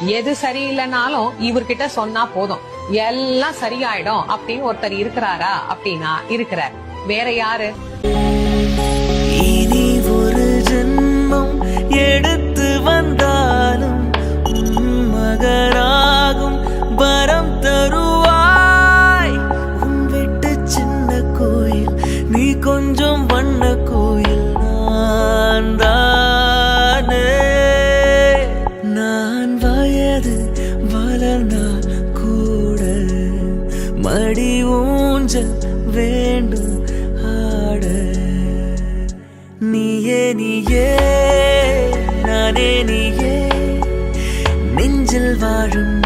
எது சரியில்லைனாலும் இவர்கிட்ட சொன்னா போதும் எல்லாம் சரியாயிடும் அப்படின்னு ஒருத்தர் இருக்கிறாரா அப்படின்னா இருக்கிறார். வேற யாரு? இனி ஒரு ஜென்மம் எடுத்து வந்தாலும் மகனாகும் வரம் தருவாய். உன் விட்டு சின்ன கோயில் நீ கொஞ்சம் வண்ண கோயில் நான் தானே. நான் வயது வளர்ந்தால் கூட மடி ஊஞ்சல் வேண்டும் ஆட. நீயே நீயே நானே நீயே நெஞ்சில் வாழும்